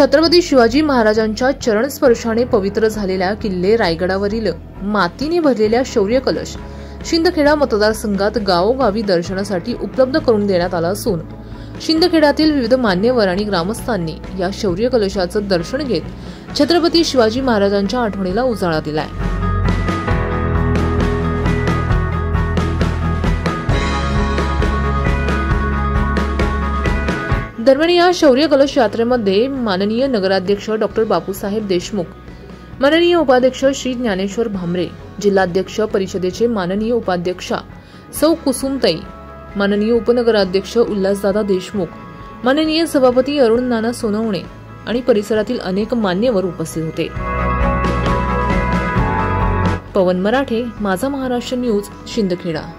छत्रपती शिवाजी महाराजांच्या चरण स्पर्शाने पवित्र झालेल्या किल्ले रायगडावरील मातीने भरलेल्या शौर्य कलश शिंदखेडा मतदारसंघात गावोगावी दर्शनासाठी उपलब्ध करून देण्यात आला असून शिंदखेड्यातील विविध मान्यवर आणि ग्रामस्थांनी या शौर्य कलशाचं दर्शन घेत छत्रपती शिवाजी महाराजांच्या आठवणीला उजाळा दिलाय। दरम्यान या शौर्य कलश यात्रेमध्ये माननीय नगराध्यक्ष डॉक्टर बापूसाहेब देशमुख, माननीय उपाध्यक्ष श्री ज्ञानेश्वर भामरे, जिल्हाध्यक्ष परिषदेचे माननीय उपाध्यक्षा सौ कुसुमताई, माननीय उपनगराध्यक्ष उल्हासदादा देशमुख, माननीय सभापती अरुण नाना सोनवणे आणि परिसरातील अनेक मान्यवर उपस्थित होते। पवन मराठे, माझा महाराष्ट्र न्यूज, शिंदखेडा।